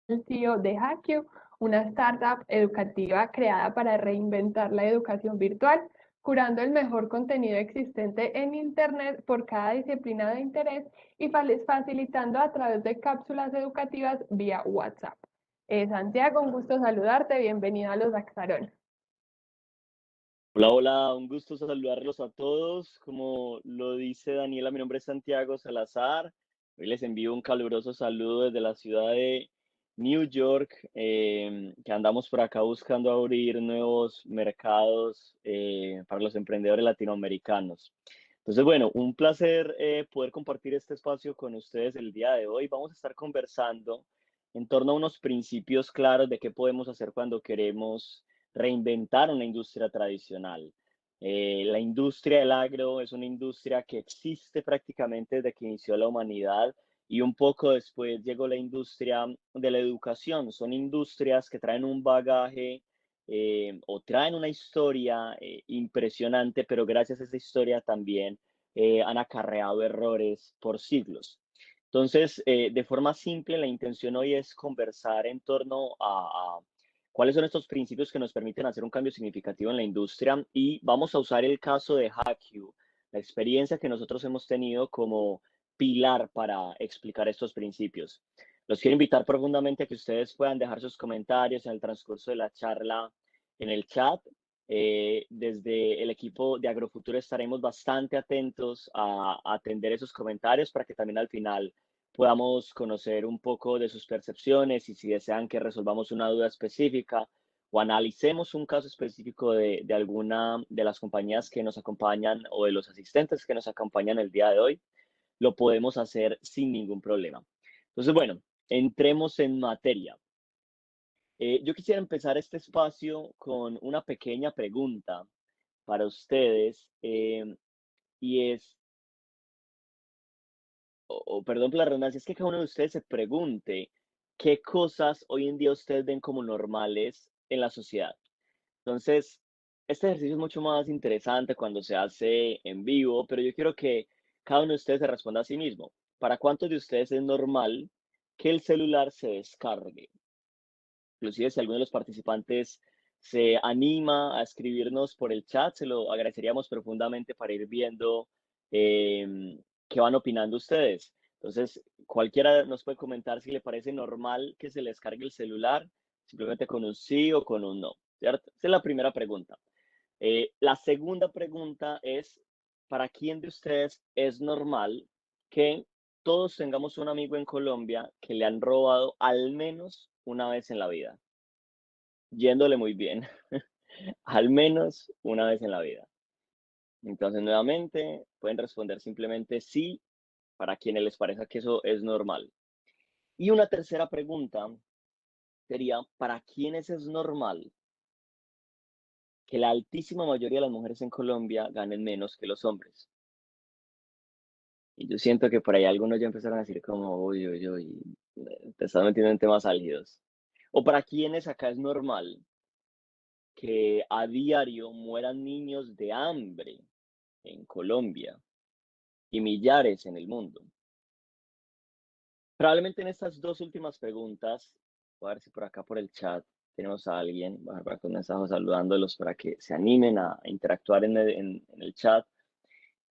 el CEO de Hackyu, una startup educativa creada para reinventar la educación virtual, curando el mejor contenido existente en Internet por cada disciplina de interés y facilitando a través de cápsulas educativas vía WhatsApp. Santiago, un gusto saludarte, bienvenido a Los Axarón. Hola, hola, un gusto saludarlos a todos. Como lo dice Daniela, mi nombre es Santiago Salazar. Hoy les envío un caluroso saludo desde la ciudad de New York, que andamos por acá buscando abrir nuevos mercados para los emprendedores latinoamericanos. Entonces, bueno, un placer poder compartir este espacio con ustedes el día de hoy. Vamos a estar conversando en torno a unos principios claros de qué podemos hacer cuando queremos reinventar una industria tradicional. La industria del agro es una industria que existe prácticamente desde que inició la humanidad y un poco después llegó la industria de la educación. Son industrias que traen un bagaje o traen una historia impresionante, pero gracias a esa historia también han acarreado errores por siglos. Entonces, de forma simple, la intención hoy es conversar en torno a cuáles son estos principios que nos permiten hacer un cambio significativo en la industria y vamos a usar el caso de Hackyu, la experiencia que nosotros hemos tenido como pilar para explicar estos principios. Los quiero invitar profundamente a que ustedes puedan dejar sus comentarios en el transcurso de la charla en el chat. Desde el equipo de Agrofuturo estaremos bastante atentos a atender esos comentarios para que también al final podamos conocer un poco de sus percepciones y si desean que resolvamos una duda específica o analicemos un caso específico de alguna de las compañías que nos acompañan o de los asistentes que nos acompañan el día de hoy, lo podemos hacer sin ningún problema. Entonces, bueno, entremos en materia. Yo quisiera empezar este espacio con una pequeña pregunta para ustedes y es, perdón por la redundancia, es que cada uno de ustedes se pregunte qué cosas hoy en día ustedes ven como normales en la sociedad. Entonces, este ejercicio es mucho más interesante cuando se hace en vivo, pero yo quiero que cada uno de ustedes se responda a sí mismo. ¿Para cuántos de ustedes es normal que el celular se descargue? Inclusive si alguno de los participantes se anima a escribirnos por el chat, se lo agradeceríamos profundamente para ir viendo qué van opinando ustedes. Entonces, cualquiera nos puede comentar si le parece normal que se les descargue el celular, simplemente con un sí o con un no, ¿cierto? Esa es la primera pregunta. La segunda pregunta es, ¿para quién de ustedes es normal que todos tengamos un amigo en Colombia que le han robado al menos una vez en la vida? Yéndole muy bien, al menos una vez en la vida. Entonces, nuevamente, pueden responder simplemente sí para quienes les parezca que eso es normal. Y una tercera pregunta sería, ¿para quiénes es normal que la altísima mayoría de las mujeres en Colombia ganen menos que los hombres? Y yo siento que por ahí algunos ya empezaron a decir como, uy, uy, uy, te estás metiendo en temas álgidos. O para quienes acá es normal que a diario mueran niños de hambre en Colombia y millares en el mundo. Probablemente en estas dos últimas preguntas, voy a ver si por acá por el chat tenemos a alguien, voy a dejar con mensajes saludándolos para que se animen a interactuar en el chat.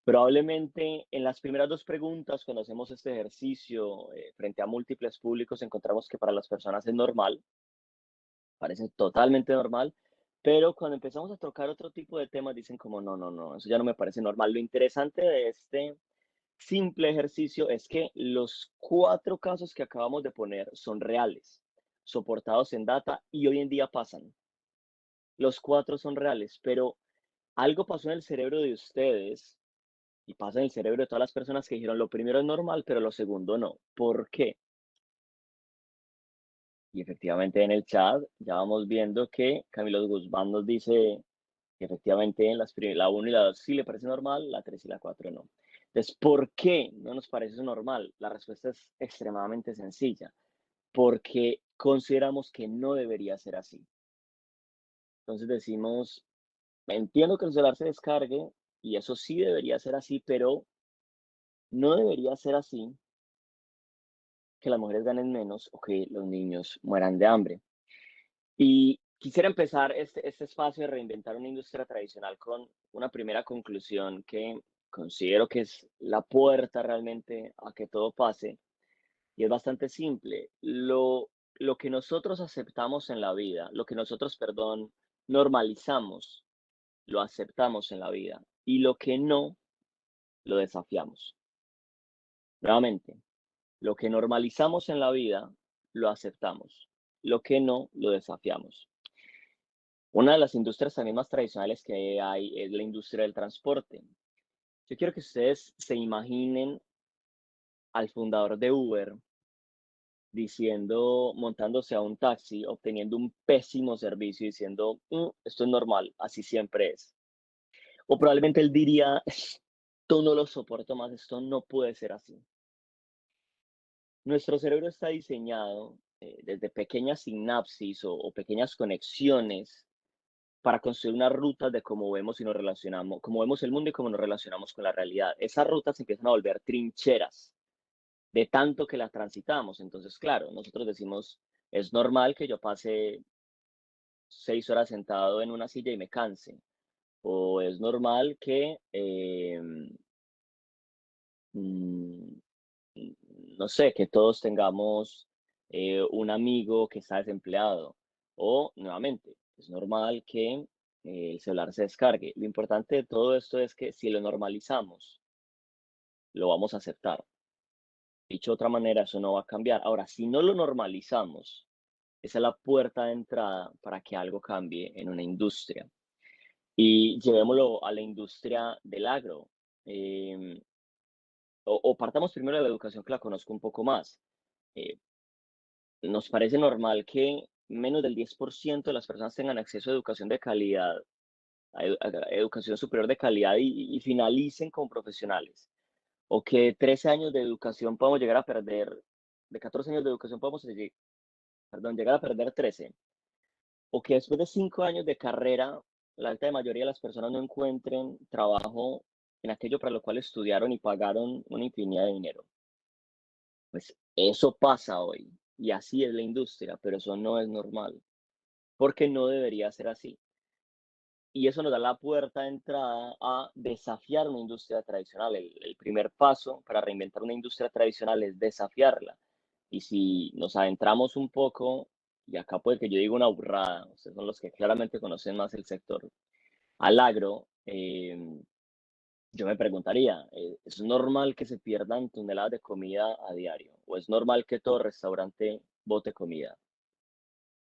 Probablemente en las primeras dos preguntas, cuando hacemos este ejercicio frente a múltiples públicos, encontramos que para las personas es normal, parece totalmente normal, pero cuando empezamos a tocar otro tipo de temas dicen como, no, no, no, eso ya no me parece normal. Lo interesante de este simple ejercicio es que los cuatro casos que acabamos de poner son reales, soportados en data y hoy en día pasan. Los cuatro son reales, pero algo pasó en el cerebro de ustedes y pasa en el cerebro de todas las personas que dijeron lo primero es normal, pero lo segundo no. ¿Por qué? Y efectivamente en el chat ya vamos viendo que Camilo Guzmán nos dice que efectivamente en la 1 y la 2 sí le parece normal, la 3 y la 4 no. Entonces, ¿por qué no nos parece normal? La respuesta es extremadamente sencilla, porque consideramos que no debería ser así. Entonces decimos, entiendo que el celular se descargue y eso sí debería ser así, pero no debería ser así que las mujeres ganen menos o que los niños mueran de hambre. Y quisiera empezar este espacio de reinventar una industria tradicional con una primera conclusión que considero que es la puerta realmente a que todo pase, y es bastante simple. Lo que nosotros aceptamos en la vida, lo que nosotros, perdón, normalizamos, lo aceptamos en la vida, y lo que no, lo desafiamos. Nuevamente, lo que normalizamos en la vida, lo aceptamos. Lo que no, lo desafiamos. Una de las industrias también más tradicionales que hay es la industria del transporte. Yo quiero que ustedes se imaginen al fundador de Uber diciendo, montándose a un taxi, obteniendo un pésimo servicio, diciendo, esto es normal, así siempre es. O probablemente él diría, esto no lo soporto más, esto no puede ser así. Nuestro cerebro está diseñado desde pequeñas sinapsis o pequeñas conexiones para construir unas rutas de cómo vemos y nos relacionamos, cómo vemos el mundo y cómo nos relacionamos con la realidad. Esas rutas se empiezan a volver trincheras de tanto que las transitamos. Entonces, claro, nosotros decimos, es normal que yo pase 6 horas sentado en una silla y me canse. O es normal que, mm, no sé, que todos tengamos un amigo que está desempleado. O, nuevamente, es normal que el celular se descargue. Lo importante de todo esto es que si lo normalizamos, lo vamos a aceptar. Dicho de otra manera, eso no va a cambiar. Ahora, si no lo normalizamos, esa es la puerta de entrada para que algo cambie en una industria. Y llevémoslo a la industria del agro. em, o partamos primero de la educación, que la conozco un poco más. Eh, Nos parece normal que menos del 10% de las personas tengan acceso a educación de calidad, a educación superior de calidad y finalicen como profesionales. O que 13 años de educación podemos llegar a perder, de 14 años de educación podemos llegar a perder 13. O que después de 5 años de carrera, la alta mayoría de las personas no encuentren trabajo en aquello para lo cual estudiaron y pagaron una infinidad de dinero. Pues eso pasa hoy y así es la industria, pero eso no es normal, porque no debería ser así. Y eso nos da la puerta de entrada a desafiar una industria tradicional. El primer paso para reinventar una industria tradicional es desafiarla. Y si nos adentramos un poco, y acá puede que yo diga una burrada, ustedes son los que claramente conocen más el sector, al agro, yo me preguntaría, ¿es normal que se pierdan toneladas de comida a diario? ¿O es normal que todo restaurante bote comida?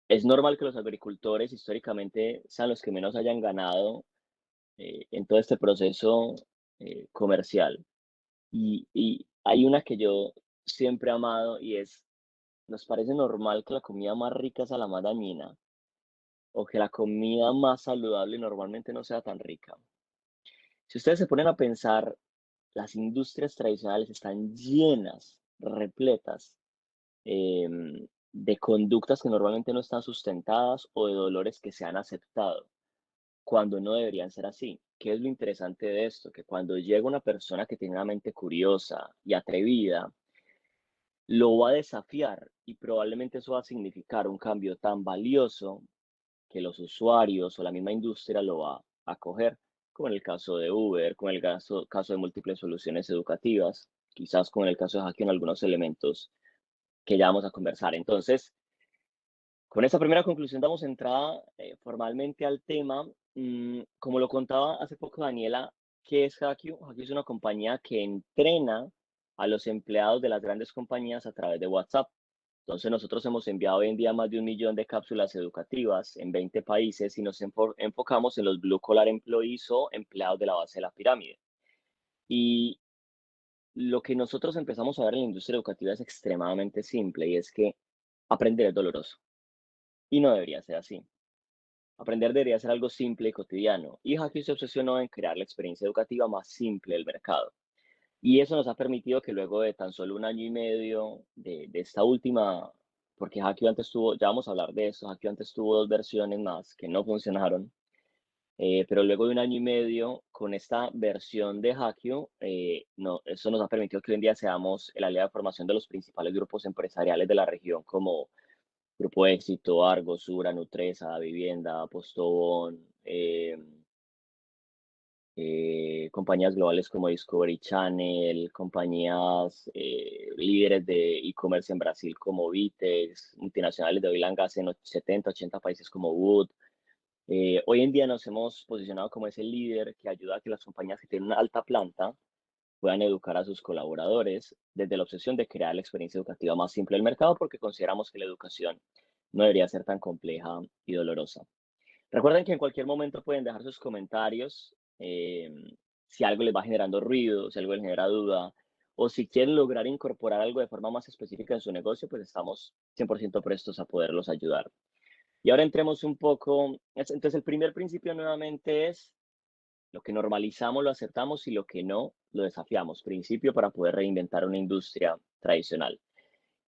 ¿Es normal que los agricultores históricamente sean los que menos hayan ganado en todo este proceso comercial? Y hay una que yo siempre he amado y es, nos parece normal que la comida más rica sea la más dañina o que la comida más saludable normalmente no sea tan rica. Si ustedes se ponen a pensar, las industrias tradicionales están llenas, repletas de conductas que normalmente no están sustentadas o de dolores que se han aceptado, cuando no deberían ser así. ¿Qué es lo interesante de esto? Que cuando llega una persona que tiene una mente curiosa y atrevida, lo va a desafiar y probablemente eso va a significar un cambio tan valioso que los usuarios o la misma industria lo va a coger, como en el caso de Uber, como en el caso de múltiples soluciones educativas, quizás como en el caso de Hackeo en algunos elementos que ya vamos a conversar. Entonces, con esta primera conclusión damos entrada formalmente al tema. Como lo contaba hace poco Daniela, ¿qué es Hackeo? Hackeo es una compañía que entrena a los empleados de las grandes compañías a través de WhatsApp. Entonces nosotros hemos enviado hoy en día más de 1 millón de cápsulas educativas en 20 países y nos enfocamos en los blue collar employees o empleados de la base de la pirámide. Y lo que nosotros empezamos a ver en la industria educativa es extremadamente simple y es que aprender es doloroso y no debería ser así. Aprender debería ser algo simple y cotidiano. Y Hackeo se obsesionó en crear la experiencia educativa más simple del mercado. Y eso nos ha permitido que luego de tan solo 1 año y medio de esta última, porque Hackeo antes tuvo, ya vamos a hablar de eso, Hackeo antes tuvo 2 versiones más que no funcionaron. pero luego de un año y medio con esta versión de Hackio, no, eso nos ha permitido que hoy en día seamos el aliado de formación de los principales grupos empresariales de la región, como Grupo Éxito, Argos, Sura, Nutresa, Vivienda, Postobón, compañías globales como Discovery Channel, compañías líderes de e-commerce en Brasil como Vitex, multinacionales de oil and gas en 70, 80 países como Wood. Hoy en día nos hemos posicionado como ese líder que ayuda a que las compañías que tienen una alta planta puedan educar a sus colaboradores desde la obsesión de crear la experiencia educativa más simple del mercado, porque consideramos que la educación no debería ser tan compleja y dolorosa. Recuerden que en cualquier momento pueden dejar sus comentarios, si algo les va generando ruido, si algo les genera duda, o si quieren lograr incorporar algo de forma más específica en su negocio, pues estamos 100% prestos a poderlos ayudar. Y ahora entremos un poco, entonces el primer principio nuevamente es lo que normalizamos lo aceptamos y lo que no lo desafiamos. Principio para poder reinventar una industria tradicional.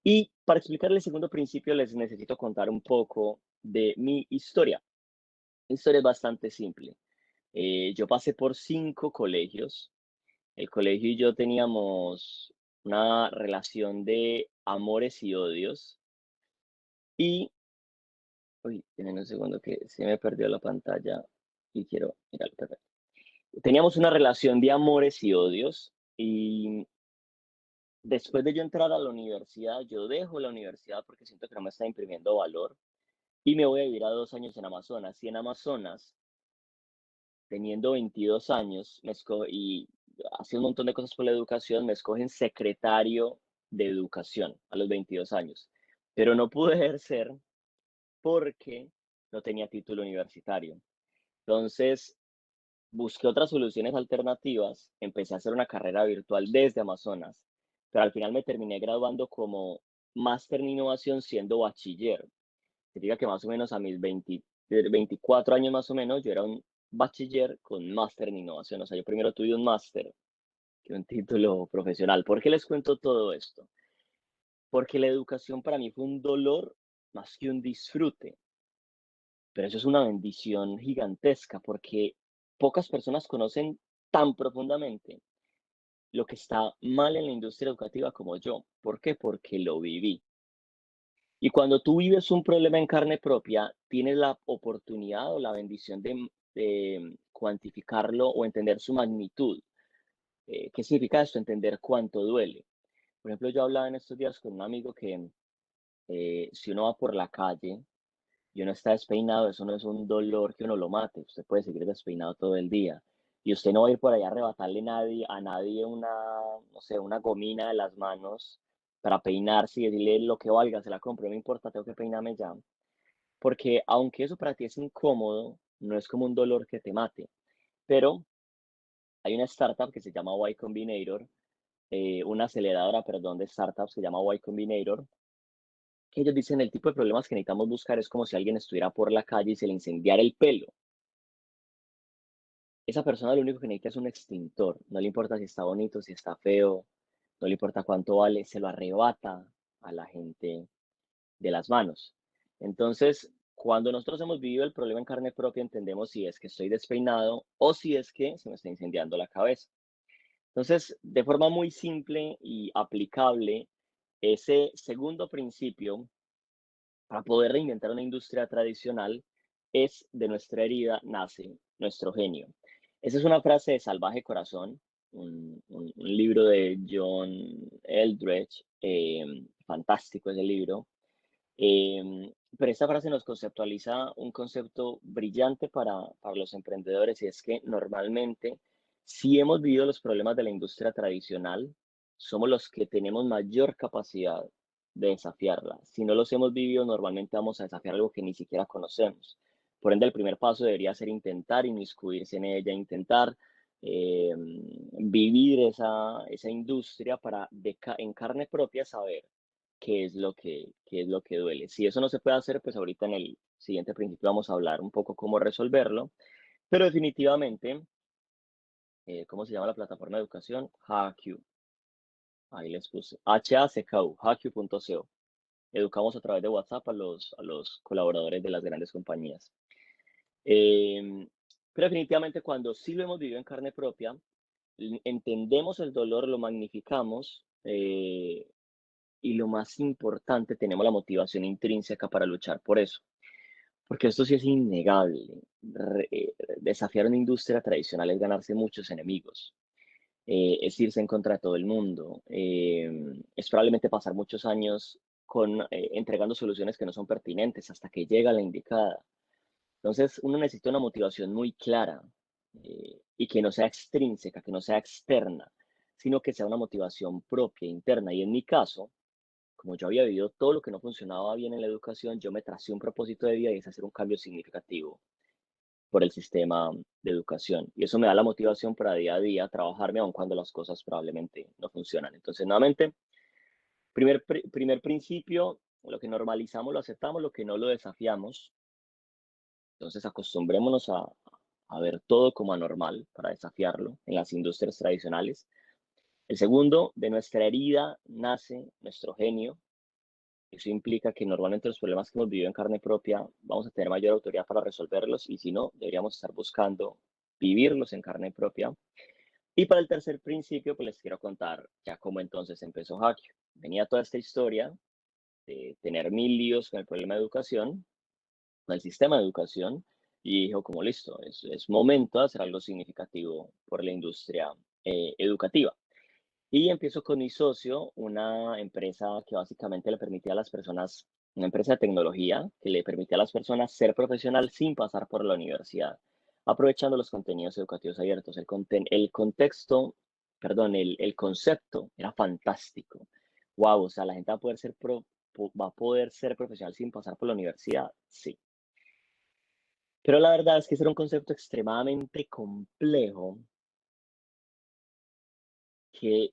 Y para explicar el segundo principio les necesito contar un poco de mi historia. Mi historia es bastante simple. Yo pasé por 5 colegios. El colegio y yo teníamos una relación de amores y odios. Y, uy, tienen un segundo que se me perdió la pantalla y quiero mirar. Teníamos una relación de amores y odios. Y después de yo entrar a la universidad, yo dejo la universidad porque siento que no me está imprimiendo valor y me voy a vivir a 2 años en Amazonas. Y en Amazonas, teniendo 22 años, y hace un montón de cosas por la educación, me escogen secretario de educación a los 22 años. Pero no pude ejercer porque no tenía título universitario. Entonces, busqué otras soluciones alternativas, empecé a hacer una carrera virtual desde Amazonas, pero al final me terminé graduando como máster en innovación siendo bachiller. Significa que más o menos a mis 24 años más o menos, yo era un bachiller con máster en innovación. O sea, yo primero tuve un máster que un título profesional. ¿Por qué les cuento todo esto? Porque la educación para mí fue un dolor más que un disfrute, pero eso es una bendición gigantesca porque pocas personas conocen tan profundamente lo que está mal en la industria educativa como yo. ¿Por qué? Porque lo viví. Y cuando tú vives un problema en carne propia, tienes la oportunidad o la bendición de cuantificarlo o entender su magnitud. ¿Qué significa esto? Entender cuánto duele. Por ejemplo, yo hablaba en estos días con un amigo que si uno va por la calle y uno está despeinado, eso no es un dolor que uno lo mate. Usted puede seguir despeinado todo el día. Y usted no va a ir por allá a arrebatarle a nadie una, no sé, una gomina de las manos para peinarse y decirle lo que valga, se la compro, no me importa, tengo que peinarme ya. Porque aunque eso para ti es incómodo, no es como un dolor que te mate. Pero hay una startup que se llama Y Combinator, una aceleradora, perdón, de startups que se llama Y Combinator, que ellos dicen el tipo de problemas que necesitamos buscar es como si alguien estuviera por la calle y se le incendiara el pelo. Esa persona lo único que necesita es un extintor, no le importa si está bonito, si está feo, no le importa cuánto vale, se lo arrebata a la gente de las manos. Entonces, cuando nosotros hemos vivido el problema en carne propia, entendemos si es que estoy despeinado o si es que se me está incendiando la cabeza. Entonces, de forma muy simple y aplicable, ese segundo principio para poder reinventar una industria tradicional es de nuestra herida nace nuestro genio. Esa es una frase de Salvaje Corazón, un libro de John Eldredge, fantástico ese libro. Pero esta frase nos conceptualiza un concepto brillante para los emprendedores y es que normalmente, si hemos vivido los problemas de la industria tradicional, somos los que tenemos mayor capacidad de desafiarla. Si no los hemos vivido, normalmente vamos a desafiar algo que ni siquiera conocemos. Por ende, el primer paso debería ser intentar inmiscuirse en ella, intentar vivir esa industria para en carne propia saber qué es lo que duele. Si eso no se puede hacer, pues ahorita en el siguiente principio vamos a hablar un poco cómo resolverlo, pero definitivamente, ¿cómo se llama la plataforma de educación? Hackyu. Ahí les puse. HACKU, hackyu.co. Educamos a través de WhatsApp a los colaboradores de las grandes compañías. Em, Pero definitivamente cuando sí lo hemos vivido en carne propia, entendemos el dolor, lo magnificamos, y lo más importante, tenemos la motivación intrínseca para luchar por eso. Porque esto sí es innegable. Desafiar una industria tradicional es ganarse muchos enemigos, es irse en contra de todo el mundo, es probablemente pasar muchos años entregando soluciones que no son pertinentes hasta que llega la indicada. Entonces, uno necesita una motivación muy clara, y que no sea extrínseca, que no sea externa, sino que sea una motivación propia, interna. Y en mi caso, como yo había vivido todo lo que no funcionaba bien en la educación, yo me tracé un propósito de vida y es hacer un cambio significativo por el sistema de educación. Y eso me da la motivación para día a día trabajarme, aun cuando las cosas probablemente no funcionan. Entonces, nuevamente, primer principio, lo que normalizamos lo aceptamos, lo que no lo desafiamos. Entonces, acostumbrémonos a ver todo como anormal para desafiarlo en las industrias tradicionales. El segundo, de nuestra herida nace nuestro genio. Eso implica que normalmente los problemas que hemos vivido en carne propia vamos a tener mayor autoridad para resolverlos y si no, deberíamos estar buscando vivirlos en carne propia. Y para el tercer principio, pues les quiero contar ya cómo entonces empezó Hackio. Venía toda esta historia de tener mil líos con el problema de educación, con el sistema de educación, y dijo como listo, es momento de hacer algo significativo por la industria educativa. Y empiezo con mi socio, una empresa que básicamente le permitía a las personas, una empresa de tecnología que le permitía a las personas ser profesional sin pasar por la universidad, aprovechando los contenidos educativos abiertos. El contexto, perdón, el concepto era fantástico. Wow, o sea, la gente va a poder ser profesional sin pasar por la universidad. Sí. Pero la verdad es que ese era un concepto extremadamente complejo que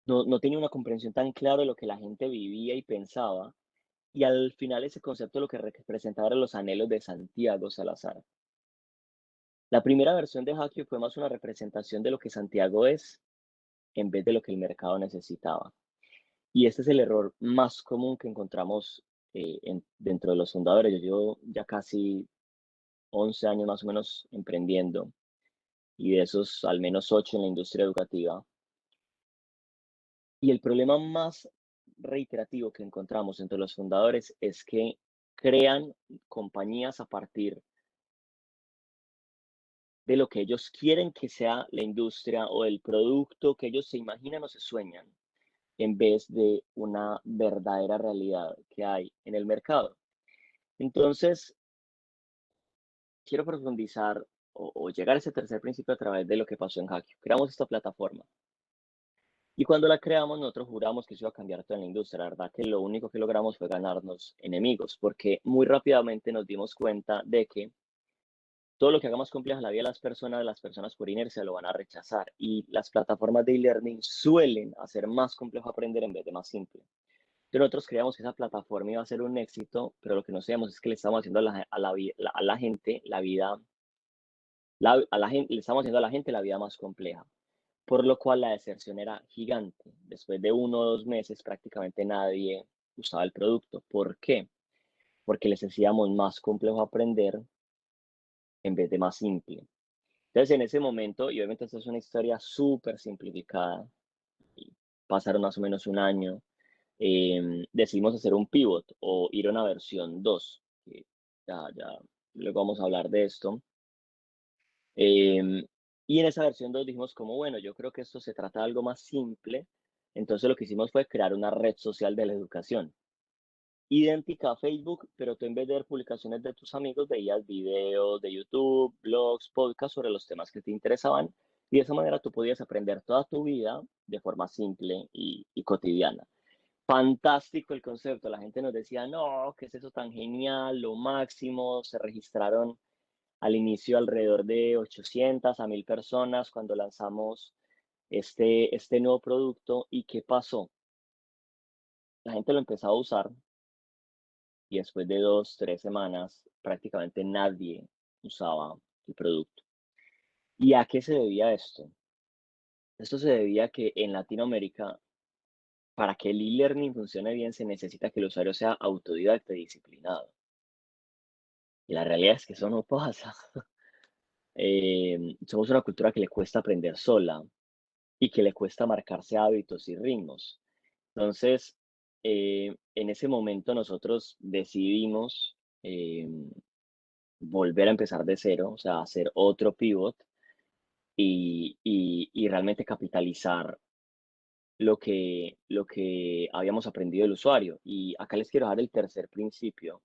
no tenía una comprensión tan clara de lo que la gente vivía y pensaba, y al final ese concepto lo que representaba eran los anhelos de Santiago Salazar. La primera versión de Hackio fue más una representación de lo que Santiago es en vez de lo que el mercado necesitaba. Y este es el error más común que encontramos dentro de los fundadores. Yo llevo ya casi 11 años más o menos emprendiendo y de esos al menos 8 en la industria educativa. Y el problema más reiterativo que encontramos entre los fundadores es que crean compañías a partir de lo que ellos quieren que sea la industria o el producto que ellos se imaginan o se sueñan, en vez de una verdadera realidad que hay en el mercado. Entonces, quiero profundizar o llegar a ese tercer principio a través de lo que pasó en Hackio. Creamos esta plataforma. Y cuando la creamos, nosotros juramos que eso iba a cambiar toda la industria. La verdad que lo único que logramos fue ganarnos enemigos, porque muy rápidamente nos dimos cuenta de que todo lo que haga más compleja la vida de las personas por inercia lo van a rechazar. Y las plataformas de e-learning suelen hacer más complejo aprender en vez de más simple. Entonces nosotros creíamos que esa plataforma iba a ser un éxito, pero lo que no sabíamos es que le estamos haciendo a la gente la vida, le estamos haciendo a la gente la vida más compleja, por lo cual la deserción era gigante. Después de 1 o 2 meses, prácticamente nadie usaba el producto. ¿Por qué? Porque les hacíamos más complejo aprender en vez de más simple. Entonces, en ese momento, y obviamente esta es una historia súper simplificada, y pasaron más o menos un año, decidimos hacer un pivot o ir a una versión 2, que ya luego vamos a hablar de esto. Em, y en esa versión 2 dijimos como, bueno, yo creo que esto se trata de algo más simple. Entonces lo que hicimos fue crear una red social de la educación, idéntica a Facebook, pero tú en vez de ver publicaciones de tus amigos, veías videos de YouTube, blogs, podcasts sobre los temas que te interesaban. Y de esa manera tú podías aprender toda tu vida de forma simple y cotidiana. Fantástico el concepto. La gente nos decía, no, ¿qué es eso tan genial? Lo máximo. Se registraron al inicio alrededor de 800 a 1000 personas cuando lanzamos este nuevo producto. ¿Y qué pasó? La gente lo empezó a usar y después de 2, 3 semanas prácticamente nadie usaba el producto. ¿Y a qué se debía esto? Esto se debía a que en Latinoamérica, para que el e-learning funcione bien, se necesita que el usuario sea autodidacta y disciplinado. Y la realidad es que eso no pasa. Somos una cultura que le cuesta aprender sola y que le cuesta marcarse hábitos y ritmos. Entonces, en ese momento nosotros decidimos volver a empezar de cero, o sea, hacer otro pivot y realmente capitalizar lo que habíamos aprendido del usuario. Y acá les quiero dar el tercer principio,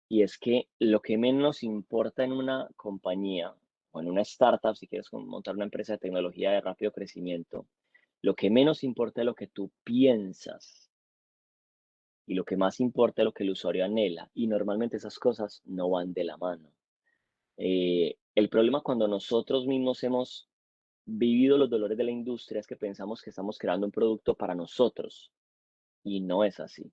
y es que lo que menos importa en una compañía o en una startup, si quieres montar una empresa de tecnología de rápido crecimiento, lo que menos importa es lo que tú piensas y lo que más importa es lo que el usuario anhela. Y normalmente esas cosas no van de la mano. El problema cuando nosotros mismos hemos vivido los dolores de la industria es que pensamos que estamos creando un producto para nosotros y no es así.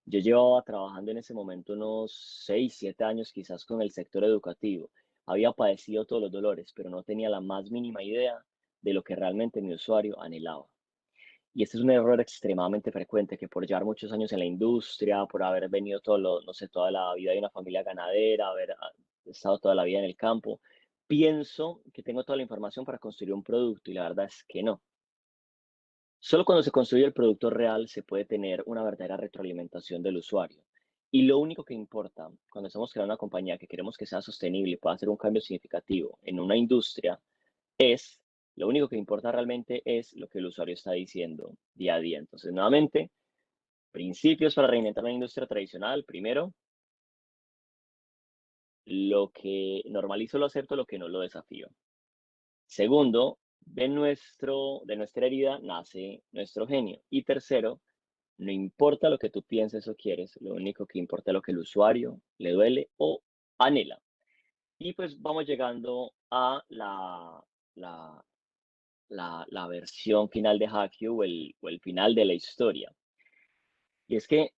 Yo llevaba trabajando en ese momento unos 6 7 años quizás con el sector educativo. Había padecido todos los dolores, pero no tenía la más mínima idea de lo que realmente mi usuario anhelaba. Y este es un error extremadamente frecuente, que por llevar muchos años en la industria, por haber venido no sé, toda la vida de una familia ganadera, haber estado toda la vida en el campo, pienso que tengo toda la información para construir un producto y la verdad es que no. Solo cuando se construye el producto real se puede tener una verdadera retroalimentación del usuario. Y lo único que importa cuando estamos creando una compañía que queremos que sea sostenible y pueda hacer un cambio significativo en una industria es, lo único que importa realmente es lo que el usuario está diciendo día a día. Entonces, nuevamente, principios para reinventar la industria tradicional. Primero, lo que normalizo lo acepto, lo que no lo desafío. Segundo, de nuestra herida nace nuestro genio. Y tercero, no importa lo que tú pienses o quieres, lo único que importa es lo que el usuario le duele o anhela. Y pues vamos llegando a la, la versión final de Hackyu o el final de la historia. Y es que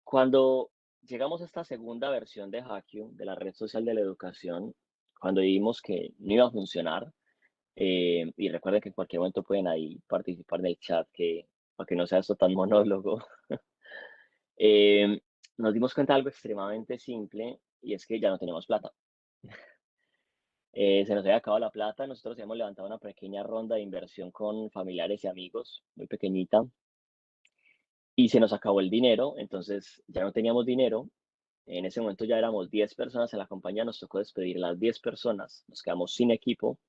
cuando llegamos a esta segunda versión de Hackyu, de la red social de la educación, cuando vimos que no iba a funcionar, y recuerden que en cualquier momento pueden ahí participar en el chat, para que no sea esto tan monólogo. eh, Nos dimos cuenta de algo extremadamente simple y es que ya no teníamos plata. Se nos había acabado la plata, nosotros habíamos levantado una pequeña ronda de inversión con familiares y amigos, muy pequeñita, y se nos acabó el dinero, entonces ya no teníamos dinero. En ese momento ya éramos 10 personas en la compañía, nos tocó despedir las 10 personas, nos quedamos sin equipo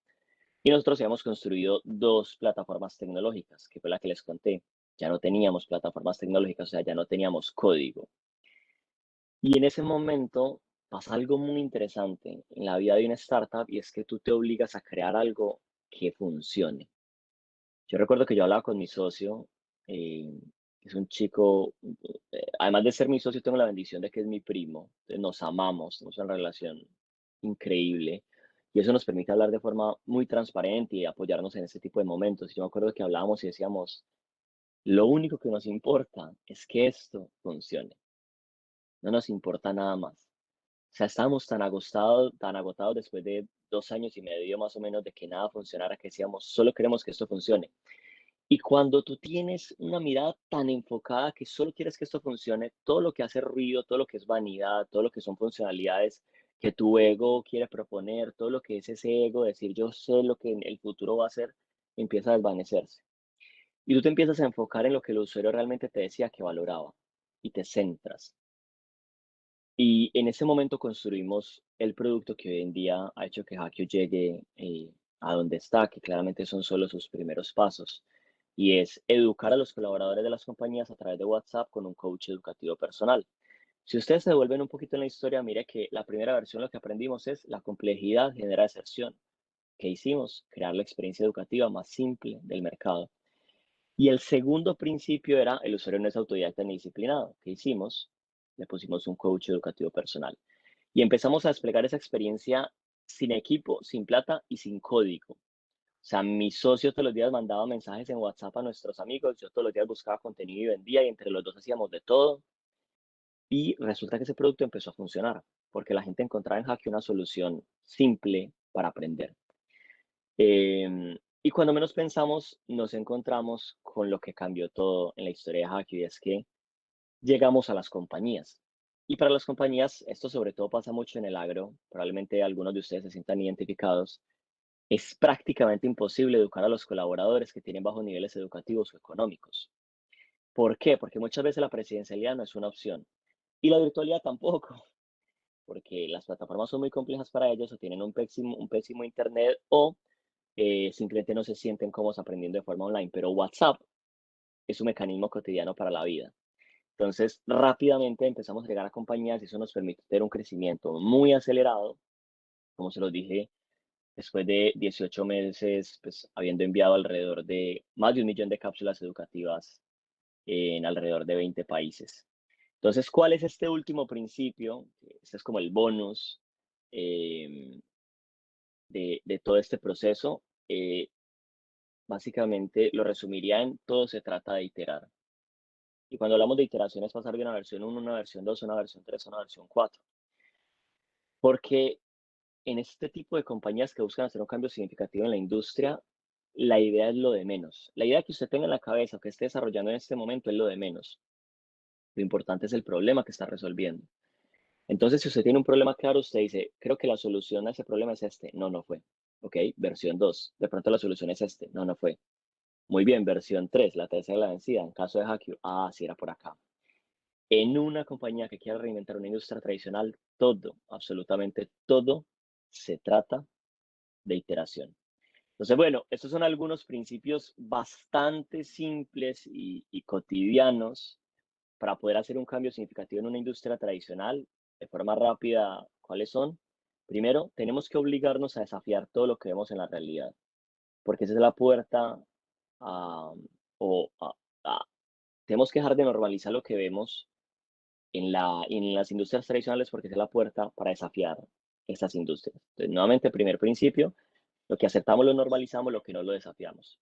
y nosotros habíamos construido dos plataformas tecnológicas, que fue la que les conté. Ya no teníamos plataformas tecnológicas, o sea, ya no teníamos código. Y en ese momento pasa algo muy interesante en la vida de una startup y es que tú te obligas a crear algo que funcione. Yo recuerdo que yo hablaba con mi socio, eh, que es un chico, además de ser mi socio, tengo la bendición de que es mi primo. Entonces nos amamos, tenemos una relación increíble y eso nos permite hablar de forma muy transparente y apoyarnos en ese tipo de momentos. Yo me acuerdo que hablábamos y decíamos, lo único que nos importa es que esto funcione, no nos importa nada más. O sea, estábamos tan agotados después de 2 años y medio más o menos de que nada funcionara, que decíamos, solo queremos que esto funcione. Y cuando tú tienes una mirada tan enfocada que solo quieres que esto funcione, todo lo que hace ruido, todo lo que es vanidad, todo lo que son funcionalidades que tu ego quiere proponer, todo lo que es ese ego, decir yo sé lo que en el futuro va a ser, empieza a desvanecerse. Y tú te empiezas a enfocar en lo que el usuario realmente te decía que valoraba y te centras. Y en ese momento construimos el producto que hoy en día ha hecho que Hackeo llegue a donde está, que claramente son solo sus primeros pasos. Y es educar a los colaboradores de las compañías a través de WhatsApp con un coach educativo personal. Si ustedes se devuelven un poquito en la historia, mire que la primera versión lo que aprendimos es la complejidad genera deserción. ¿Qué hicimos? Crear la experiencia educativa más simple del mercado. Y el segundo principio era el usuario no es autodidacta ni disciplinado. ¿Qué hicimos? Le pusimos un coach educativo personal. Y empezamos a desplegar esa experiencia sin equipo, sin plata y sin código. O sea, mi socio todos los días mandaba mensajes en WhatsApp a nuestros amigos, yo todos los días buscaba contenido y vendía y entre los dos hacíamos de todo. Y resulta que ese producto empezó a funcionar porque la gente encontraba en Hackeo una solución simple para aprender. Y cuando menos pensamos, nos encontramos con lo que cambió todo en la historia de Hackeo y es que llegamos a las compañías. Y para las compañías, esto sobre todo pasa mucho en el agro, probablemente algunos de ustedes se sientan identificados, es prácticamente imposible educar a los colaboradores que tienen bajos niveles educativos o económicos. ¿Por qué? Porque muchas veces la presencialidad no es una opción y la virtualidad tampoco, porque las plataformas son muy complejas para ellos o tienen un pésimo internet o simplemente no se sienten cómodos aprendiendo de forma online. Pero WhatsApp es un mecanismo cotidiano para la vida. Entonces, rápidamente empezamos a llegar a compañías y eso nos permite tener un crecimiento muy acelerado, como se los dije, después de 18 meses, pues habiendo enviado alrededor de más de 1 millón de cápsulas educativas en alrededor de 20 países. Entonces, ¿cuál es este último principio? Este es como el bonus em, de todo este proceso. Básicamente lo resumiría en todo se trata de iterar. Y cuando hablamos de iteración es pasar de una versión 1 a una versión 2, a una versión 3, a una versión 4. Porque en este tipo de compañías que buscan hacer un cambio significativo en la industria, la idea es lo de menos. La idea que usted tenga en la cabeza o que esté desarrollando en este momento es lo de menos. Lo importante es el problema que está resolviendo. Entonces, si usted tiene un problema claro, usted dice, creo que la solución a ese problema es este. No, no fue. Ok, versión 2. De pronto la solución es este. No, no fue. Muy bien, versión 3. La tercera la vencida. En caso de Hackeo, sí era por acá. En una compañía que quiera reinventar una industria tradicional, todo, absolutamente todo, se trata de iteración. Entonces, bueno, estos son algunos principios bastante simples y cotidianos para poder hacer un cambio significativo en una industria tradicional de forma rápida. ¿Cuáles son? Primero, tenemos que obligarnos a desafiar todo lo que vemos en la realidad, porque esa es la puerta a, o a- a- tenemos que dejar de normalizar lo que vemos en las industrias tradicionales porque esa es la puerta para desafiar estas industrias. Entonces, nuevamente, primer principio, lo que aceptamos lo normalizamos, lo que no lo desafiamos.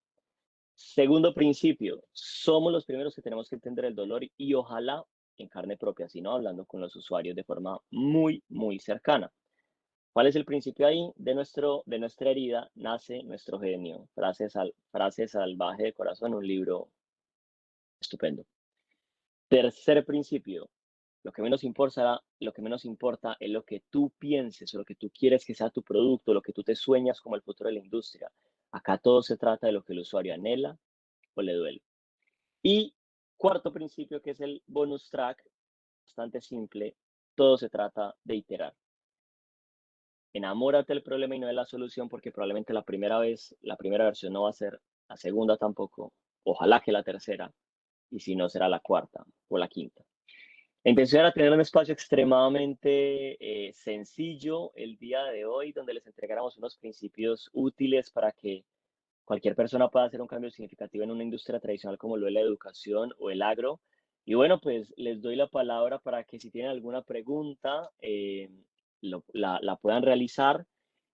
Segundo principio, somos los primeros que tenemos que entender el dolor y ojalá en carne propia, sino hablando con los usuarios de forma muy, muy cercana. ¿Cuál es el principio ahí? De nuestra herida nace nuestro genio. Frase salvaje de corazón, un libro estupendo. Tercer principio, lo que menos importa es lo que tú pienses o lo que tú quieres que sea tu producto, lo que tú te sueñas como el futuro de la industria. Acá todo se trata de lo que el usuario anhela o le duele. Y cuarto principio, que es el bonus track, bastante simple, todo se trata de iterar. Enamórate del problema y no de la solución, porque probablemente la primera versión no va a ser, la segunda tampoco, ojalá que la tercera, y si no será la cuarta o la quinta. La intención era tener un espacio extremadamente sencillo el día de hoy, donde les entregáramos unos principios útiles para que cualquier persona pueda hacer un cambio significativo en una industria tradicional como lo es la educación o el agro. Y bueno, pues les doy la palabra para que si tienen alguna pregunta, la puedan realizar.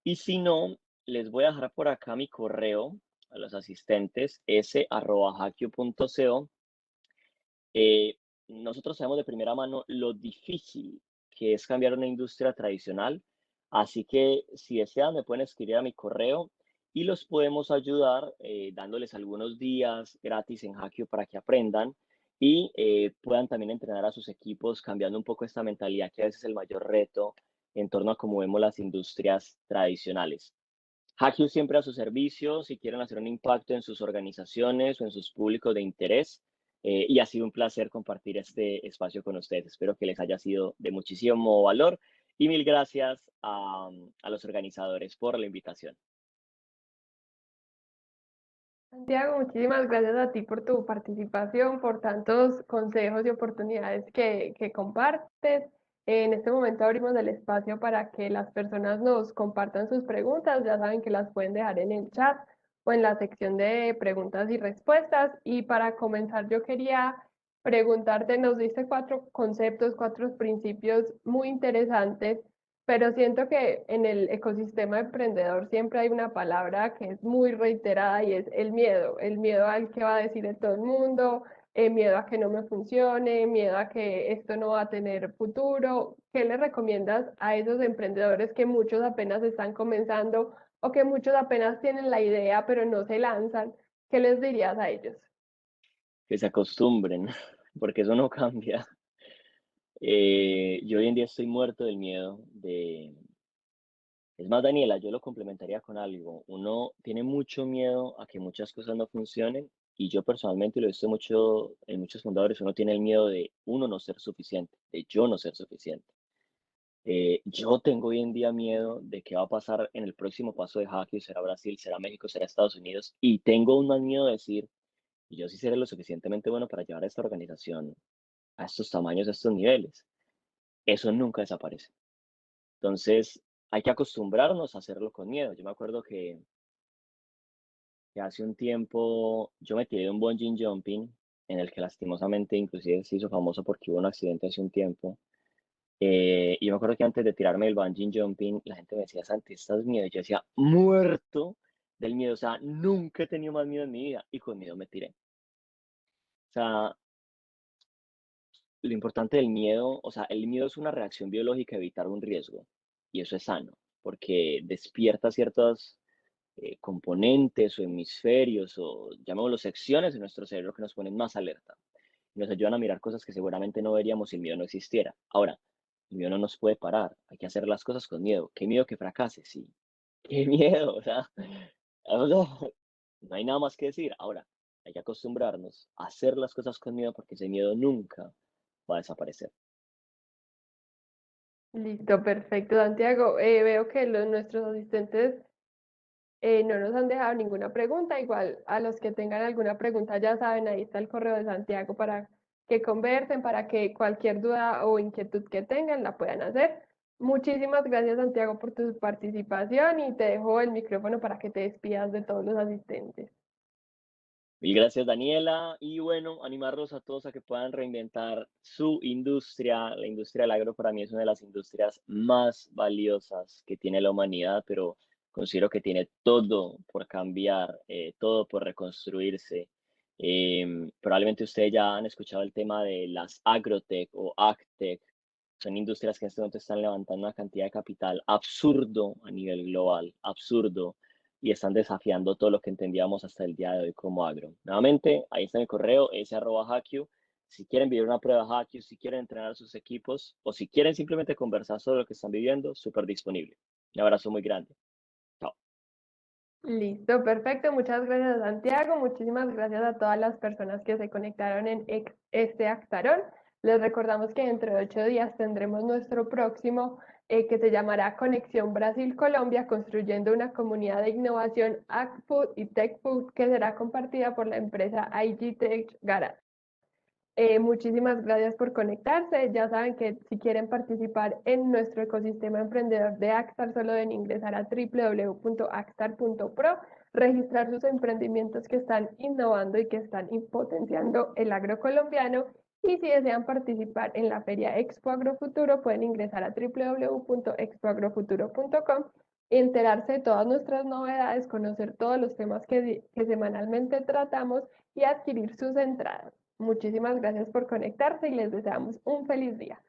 Y si no, les voy a dejar por acá mi correo a los asistentes, s@hackio.co. Eh, Nosotros sabemos de primera mano lo difícil que es cambiar una industria tradicional, así que si desean me pueden escribir a mi correo y los podemos ayudar dándoles algunos días gratis en Hackio para que aprendan y puedan también entrenar a sus equipos cambiando un poco esta mentalidad que a veces es el mayor reto en torno a cómo vemos las industrias tradicionales. Hackio siempre a su servicio si quieren hacer un impacto en sus organizaciones o en sus públicos de interés. Y ha sido un placer compartir este espacio con ustedes. Espero que les haya sido de muchísimo valor y mil gracias a los organizadores por la invitación. Santiago, muchísimas gracias a ti por tu participación, por tantos consejos y oportunidades que compartes. En este momento abrimos el espacio para que las personas nos compartan sus preguntas. Ya saben que las pueden dejar en el chat o en la sección de preguntas y respuestas. Y para comenzar, yo quería preguntarte, nos diste 4 conceptos, 4 principios muy interesantes, pero siento que en el ecosistema emprendedor siempre hay una palabra que es muy reiterada y es el miedo al que va a decir de todo el mundo, miedo a que no me funcione, miedo a que esto no va a tener futuro. ¿Qué le recomiendas a esos emprendedores que muchos apenas están comenzando o que muchos apenas tienen la idea pero no se lanzan? ¿Qué les dirías a ellos? Que se acostumbren, porque eso no cambia. Yo hoy en día estoy muerto del miedo de... Es más, Daniela, yo lo complementaría con algo. Uno tiene mucho miedo a que muchas cosas no funcionen y yo personalmente lo he visto mucho en muchos fundadores, uno tiene el miedo de uno no ser suficiente, de yo no ser suficiente. Yo tengo hoy en día miedo de qué va a pasar en el próximo paso de Hackeo, será Brasil, será México, será Estados Unidos, y tengo aún más miedo de decir, y yo sí seré lo suficientemente bueno para llevar a esta organización a estos tamaños, a estos niveles. Eso nunca desaparece. Entonces, hay que acostumbrarnos a hacerlo con miedo. Yo me acuerdo que hace un tiempo yo me tiré de un bungee jumping, en el que lastimosamente inclusive se hizo famoso porque hubo un accidente hace un tiempo. Y yo me acuerdo que antes de tirarme del bungee jumping, la gente me decía, Santi, ¿estás miedo? Y yo decía, muerto del miedo. O sea, nunca he tenido más miedo en mi vida. Y con miedo me tiré. O sea, lo importante del miedo, o sea, el miedo es una reacción biológica a evitar un riesgo. Y eso es sano, porque despierta ciertos componentes o hemisferios o llamémoslo secciones de nuestro cerebro que nos ponen más alerta. Y nos ayudan a mirar cosas que seguramente no veríamos si el miedo no existiera. Ahora, el miedo no nos puede parar. Hay que hacer las cosas con miedo. Qué miedo que fracase, sí. Qué miedo, o sea, no hay nada más que decir. Ahora, hay que acostumbrarnos a hacer las cosas con miedo porque ese miedo nunca va a desaparecer. Listo, perfecto, Santiago. Veo que nuestros asistentes no nos han dejado ninguna pregunta. Igual a los que tengan alguna pregunta ya saben, ahí está el correo de Santiago para que conversen, para que cualquier duda o inquietud que tengan la puedan hacer. Muchísimas gracias, Santiago, por tu participación y te dejo el micrófono para que te despidas de todos los asistentes. Mil gracias, Daniela. Y bueno, animarlos a todos a que puedan reinventar su industria. La industria del agro para mí es una de las industrias más valiosas que tiene la humanidad, pero considero que tiene todo por cambiar, todo por reconstruirse. Probablemente ustedes ya han escuchado el tema de las agrotech o agtech. Son industrias que en este momento están levantando una cantidad de capital absurdo a nivel global, absurdo, y están desafiando todo lo que entendíamos hasta el día de hoy como agro. Nuevamente, ahí está mi correo, @Hackyu. Si quieren vivir una prueba Hackyu, si quieren entrenar a sus equipos o si quieren simplemente conversar sobre lo que están viviendo, súper disponible. Un abrazo muy grande. Chao. Listo, perfecto. Muchas gracias, Santiago. Muchísimas gracias a todas las personas que se conectaron en este Actarón. Les recordamos que dentro de 8 días tendremos nuestro próximo que se llamará Conexión Brasil-Colombia, construyendo una comunidad de innovación AgFood y TechFood que será compartida por la empresa IG Tech Garage. Muchísimas gracias por conectarse. Ya saben que si quieren participar en nuestro ecosistema emprendedor de Actar, solo deben ingresar a www.actar.pro, registrar sus emprendimientos que están innovando y que están potenciando el agro colombiano. Y si desean participar en la feria Expo Agrofuturo, pueden ingresar a www.expoagrofuturo.com, enterarse de todas nuestras novedades, conocer todos los temas que semanalmente tratamos y adquirir sus entradas. Muchísimas gracias por conectarse y les deseamos un feliz día.